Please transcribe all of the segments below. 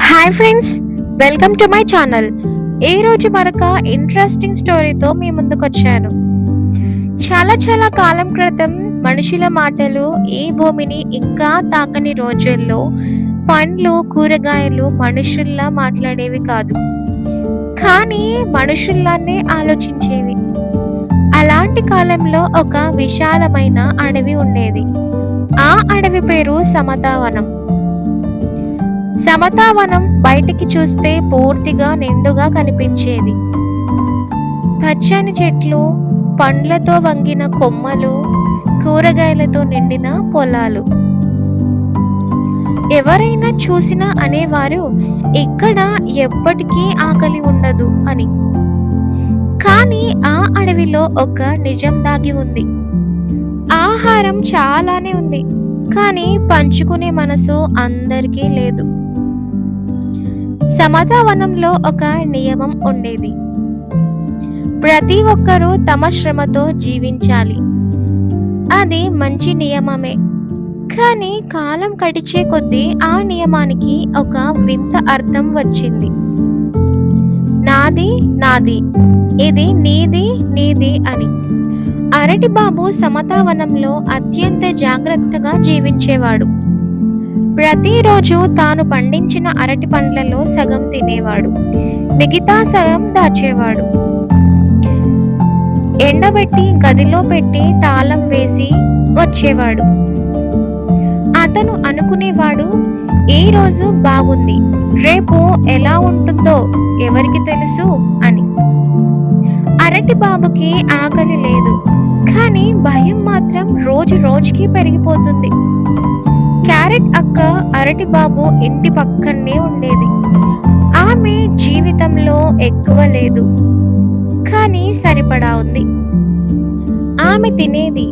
Hi friends, welcome to my channel. ఈ రోజు మరొక ఇంట్రెస్టింగ్ స్టోరీతో మీ ముందుకు వచ్చాను. చాలా చాలా కాలం క్రితం మనుషుల మాటలు ఈ భూమిని ఇంకా తాకని రోజుల్లో పండ్లు, కూరగాయలు మనుషుల్లా మాట్లాడేవి కాదు, కానీ మనుషుల్లానే ఆలోచించేవి. అలాంటి కాలంలో ఒక విశాలమైన అడవి ఉండేది. ఆ అడవి పేరు సమతావనం. సమతావనం బయటికి చూస్తే పూర్తిగా నిండుగా కనిపించేది. పచ్చని చెట్లు, పండ్లతో వంగిన కొమ్మలు, కూరగాయలతో నిండిన పొలాలు. ఎవరైనా చూసినా అనేవారు, ఇక్కడ ఎప్పటికీ ఆకలి ఉండదు అని. కానీ ఆ అడవిలో ఒక నిజం దాగి ఉంది. ఆహారం చాలానే ఉంది, కానీ పంచుకునే మనసు అందరికీ లేదు. సమతావనంలో ఒక నియమం ఉండేది. ప్రతి ఒక్కరూ తమ శ్రమతో జీవించాలి. అది మంచి నియమమే, కానీ కాలం గడిచే కొద్దీ ఆ నియమానికి ఒక వింత అర్థం వచ్చింది. నాది నాది, ఇది నీది నీది అని. అరటిబాబు సమతావనంలో అత్యంత జాగ్రత్తగా జీవించేవాడు. ప్రతిరోజు తాను పండించిన అరటి పండ్లలో సగం తినేవాడు, మిగతా సగం దాచేవాడు. ఎండబెట్టి గదిలో పెట్టి తాళం వేసి వచ్చేవాడు. అతను అనుకునేవాడు, ఈ రోజు బాగుంది, రేపు ఎలా ఉంటుందో ఎవరికి తెలుసు అని. అరటి బాబుకి ఆకలి లేదు, కానీ భయం మాత్రం రోజు రోజుకి పెరిగిపోతుంది. క్యారెట్ అక్క అరటి బాబు ఇంటి పక్కనే ఉండేది. ఆమె జీవితంలో ఎక్కువ లేదు, కానీ సరిపడా ఉంది. ఆమె తినేది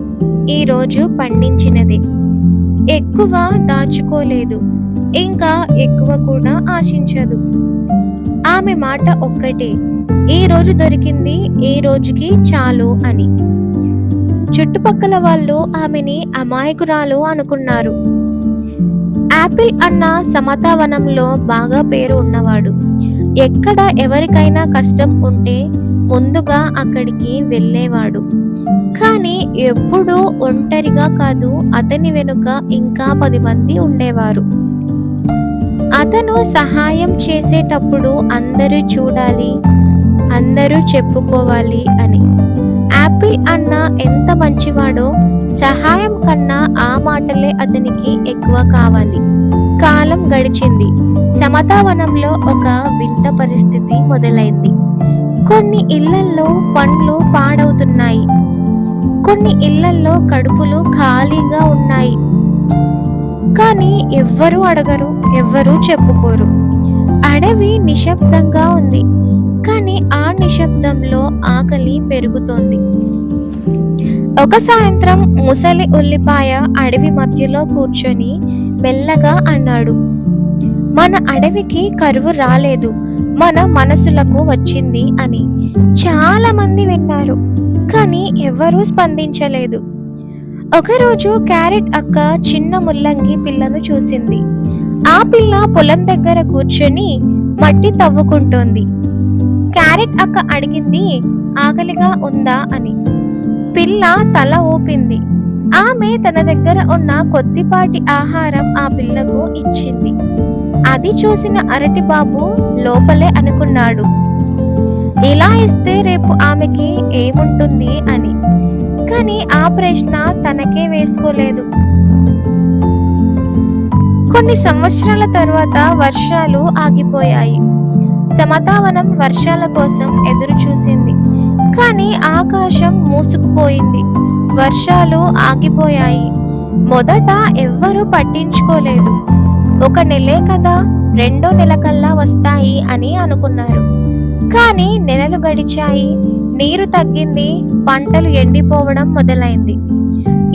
ఈరోజు పండించినది, ఎక్కువ దాచుకోలేదు, ఇంకా ఎక్కువ కూడా ఆశించదు. ఆమె మాట ఒక్కటే, ఈ రోజు దొరికింది, ఈ రోజుకి చాలు అని. చుట్టుపక్కల వాళ్ళు ఆమెని అమాయకురాలు అనుకున్నారు. యాపిల్ అన్న సమతావనంలో బాగా పేరు ఉన్నవాడు. ఎక్కడ ఎవరికైనా కష్టం ఉంటే ముందుగా అక్కడికి వెళ్ళేవాడు. కానీ ఎప్పుడూ ఒంటరిగా కాదు, అతని వెనుక ఇంకా 10 మంది ఉండేవారు. అతను సహాయం చేసేటప్పుడు అందరూ చూడాలి, అందరూ చెప్పుకోవాలి అని. యాపిల్ అన్న ఎంత మంచివాడో, సహాయం కన్నా ఆ మాటలే అతనికి ఎక్కువ కావాలి. కాలం గడిచింది. సమతావనంలో ఒక వింత పరిస్థితి మొదలైంది. కొన్ని ఇళ్లల్లో పండ్లు పాడవుతున్నాయి, కొన్ని ఇళ్లల్లో కడుపులు ఖాళీగా ఉన్నాయి. కానీ ఎవ్వరూ అడగరు, ఎవ్వరూ చెప్పుకోరు. అడవి నిశ్శబ్దంగా ఉంది, కానీ ఆ నిశ్శబ్దంలో ఆకలి పెరుగుతోంది. ఒక సాయంత్రం ముసలి ఉల్లిపాయ అడవి మధ్యలో కూర్చొని మెల్లగా అన్నాడు, మన అడవికి కరువు రాలేదు, మన మనసులకు వచ్చింది అని. చాలా మంది విన్నారు, కానీ ఎవరూ స్పందించలేదు. ఒకరోజు క్యారెట్ అక్క చిన్న ముల్లంగి పిల్లను చూసింది. ఆ పిల్ల పొలం దగ్గర కూర్చొని మట్టి తవ్వుకుంటోంది. క్యారెట్ అక్క అడిగింది, ఆకలిగా ఉందా అని. పిల్ల తల ఊపింది. ఆమె తన దగ్గర ఉన్న కొద్దిపాటి ఆహారం ఆ పిల్లకు ఇచ్చింది. అది చూసిన అరటి బాబు లోపలే అనుకున్నాడు, ఇలా ఇస్తే రేపు ఆమెకి ఏముంటుంది అని. కానీ ఆ ప్రశ్న తనకే వేసుకోలేదు. కొన్ని సంవత్సరాల తర్వాత వర్షాలు ఆగిపోయాయి. సమతావనం వర్షాల కోసం ఎదురు చూసింది, కానీ ఆకాశం మూసుకుపోయింది. వర్షాలు ఆగిపోయాయి. మొదట ఎవ్వరూ పట్టించుకోలేదు. ఒక నెలే కదా, 2వ నెల కల్లా వస్తాయి అని అనుకున్నారు. కానీ నెలలు గడిచాయి, నీరు తగ్గింది, పంటలు ఎండిపోవడం మొదలైంది.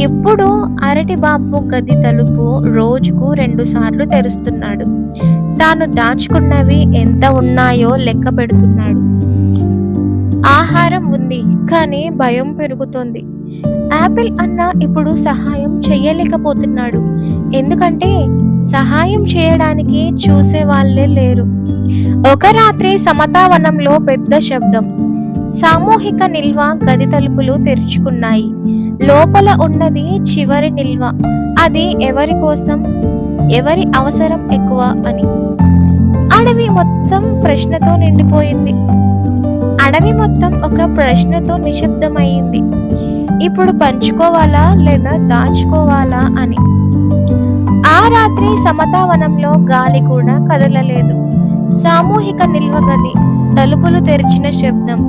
ఇప్పుడు అరటి బాబు గది తలుపు రోజుకు 2 సార్లు తెరుస్తున్నాడు. తాను దాచుకున్నవి ఎంత ఉన్నాయో లెక్క పెడుతున్నాడు. ఆహారం ఉంది, కానీ భయం పెరుగుతోంది. యాపిల్ అన్న ఇప్పుడు సహాయం చెయ్యలేకపోతున్నాడు. ఎందుకంటే సహాయం చేయడానికి చూసే వాళ్ళే లేరు. ఒక రాత్రి సమతావనంలో పెద్ద శబ్దం. సామూహిక నిల్వ గది తలుపులు తెరుచుకున్నాయి. లోపల ఉన్నది చివరి నిల్వ. అది ఎవరి కోసం, ఎవరి అవసరం ఎక్కువ అని. అడవి మొత్తం ప్రశ్నతో నిండిపోయింది. అడవి మొత్తం ఒక ప్రశ్నతో నిశ్శబ్దమైంది. ఇప్పుడు పంచుకోవాలా లేదా దాచుకోవాలా అని. ఆ రాత్రి సమతావనంలో గాలి కూడా కదలలేదు. సామూహిక నిల్వ గది తలుపులు తెరిచిన శబ్దం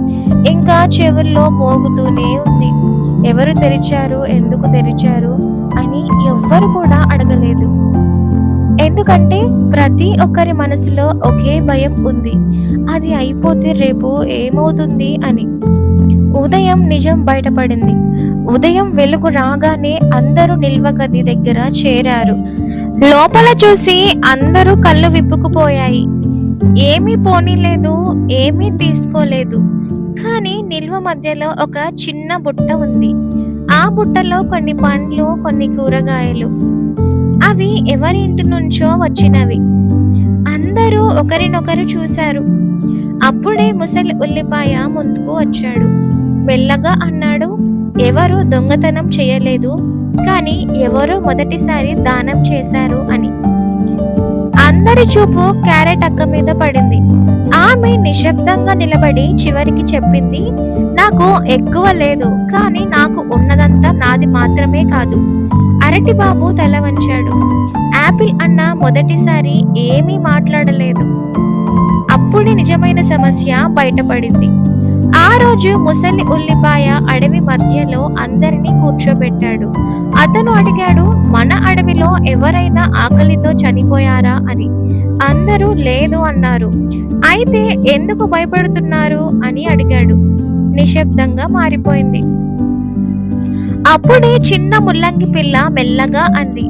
ఇంకా చెవుల్లో మోగుతూనే ఉంది. ఎవరు తెరిచారు, ఎందుకు తెరిచారు అని ఎవ్వరు కూడా అడగలేదు. ఎందుకంటే ప్రతి ఒక్కరి మనసులో ఒకే భయం ఉంది. అది అయిపోతే రేపు ఏమవుతుంది అని. ఉదయం నిజం బయటపడింది. ఉదయం వెలుగు రాగానే అందరూ నిల్వ గది దగ్గర చేరారు. లోపల చూసి అందరూ కళ్ళు విప్పుకుపోయాయి. ఏమీ పోనీలేదు, ఏమీ తీసుకోలేదు. కానీ నిల్వ మధ్యలో ఒక చిన్న బుట్ట ఉంది. ఆ బుట్టలో కొన్ని పండ్లు, కొన్ని కూరగాయలు. అవి ఎవరి ఇంటి నుంచో వచ్చినవి. అందరూ ఒకరినొకరు చూశారు. అప్పుడే ముసలి ఉల్లిపాయ ముందుకు వచ్చాడు. మెల్లగా అన్నాడు, ఎవరు దొంగతనం చేయలేదు, కానీ ఎవరో మొదటిసారి దానం చేశారు అని. అందరి చూపు క్యారెట్ అక్క మీద పడింది. ఆమె నిశ్శబ్దంగా నిలబడి చివరికి చెప్పింది, నాకు ఎక్కువ లేదు, కానీ నాకు ఉన్నదంతా నాది మాత్రమే కాదు. అరటి బాబు తల వంచాడు. యాపిల్ అన్న మొదటిసారి ఏమీ మాట్లాడలేదు. అప్పుడే నిజమైన సమస్య బయటపడింది. ఆ రోజు ముసలి ఉల్లిపాయ అడవి మధ్యలో అందరినీ కూర్చోబెట్టాడు. అతను అడిగాడు, మన అడవిలో ఎవరైనా ఆకలితో చనిపోయారా అని. అందరూ లేదు అన్నారు. అయితే ఎందుకు భయపడుతున్నారు అని అడిగాడు. నిశ్శబ్దంగా మారిపోయింది. అప్పుడే చిన్న ముల్లంగి పిల్ల మెల్లగా అంది,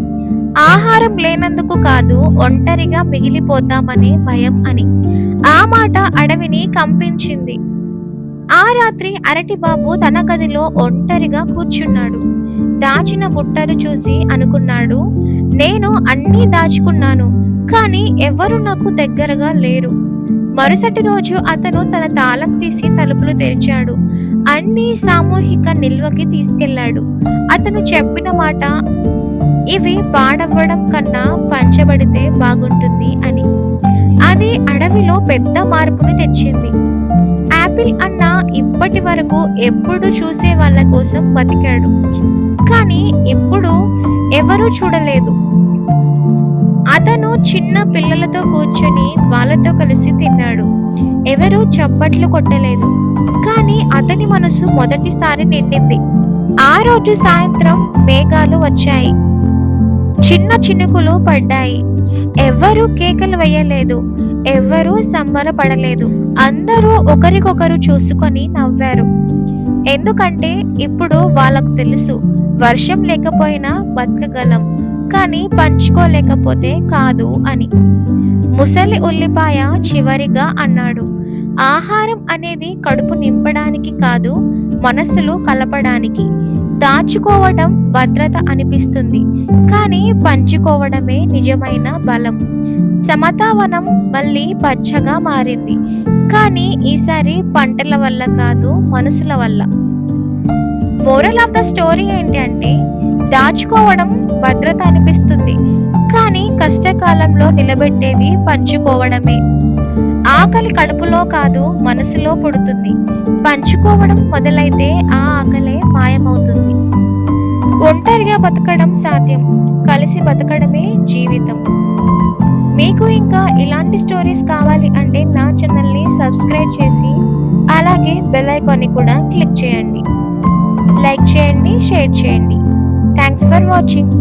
ఆహారం లేనందుకు కాదు, ఒంటరిగా మిగిలిపోతామనే భయం అని. ఆ మాట అడవిని కంపించింది. ఆ రాత్రి అరటి బాబు తన గదిలో ఒంటరిగా కూర్చున్నాడు. దాచిన బుట్టలు చూసి అనుకున్నాడు, నేను అన్నీ దాచుకున్నాను, కానీ ఎవరు నాకు దగ్గరగా లేరు. మరుసటి రోజు అతను తన తాళం తీసి తలుపులు తెరిచాడు. అన్ని సామూహిక నిల్వకి తీసుకెళ్లాడు. అతను చెప్పిన మాట, ఇవి పాడవ్వడం కన్నా పంచబడితే బాగుంటుంది అని. అది అడవిలో పెద్ద మార్పుని తెచ్చింది. యాపిల్ అన్న ఇప్పటి వరకు ఎప్పుడు చూసే వాళ్ళ కోసం బతికాడు, కానీ ఇప్పుడు ఎవరూ చూడలేదు. అతను చిన్న పిల్లలతో కూర్చొని వాళ్ళతో కలిసి తిన్నాడు. ఎవరూ చప్పట్లు కొట్టలేదు, కానీ అతని మనసు మొదటిసారి నిండింది. ఆ రోజు సాయంత్రం మేఘాలు వచ్చాయి. చిన్న చినుకులు పడ్డాయి. ఎవ్వరూ కేకలు వేయలేదు, ఎవ్వరూ సంబరపడలేదు. అందరూ ఒకరికొకరు చూసుకొని నవ్వారు. ఎందుకంటే ఇప్పుడు వాళ్ళకు తెలుసు, వర్షం లేకపోయినా బతకగలం, కానీ పంచుకోలేకపోతే కాదు అని. ముసలి ఉల్లిపాయ చివరిగా అన్నాడు, ఆహారం అనేది కడుపు నింపడానికి కాదు, మనసులు కలపడానికి. దాచుకోవడం భద్రత అనిపిస్తుంది, కానీ పంచుకోవడమే నిజమైన బలం. సమతావనం మళ్ళీ పచ్చగా మారింది, కానీ ఈసారి పంటల వల్ల కాదు, మనసుల వల్ల. మోరల్ ఆఫ్ ద స్టోరీ ఏంటి అంటే, దాచుకోవడం భద్రత అనిపిస్తుంది, కానీ కష్టకాలంలో నిలబెట్టేది పంచుకోవడమే. ఆకలి కడుపులో కాదు, మనసులో పుడుతుంది. పంచుకోవడం మొదలైతే ఆ ఆకలే మాయమవుతుంది. ఒంటరిగా బతకడం సాధ్యం, కలిసి బతకడమే జీవితం. మీకు ఇంకా ఇలాంటి స్టోరీస్ కావాలి అంటే నా ఛానల్ని సబ్స్క్రైబ్ చేసి అలాగే బెల్ ఐకాన్ని కూడా క్లిక్ చేయండి. లైక్ చేయండి, షేర్ చేయండి. Thanks for watching.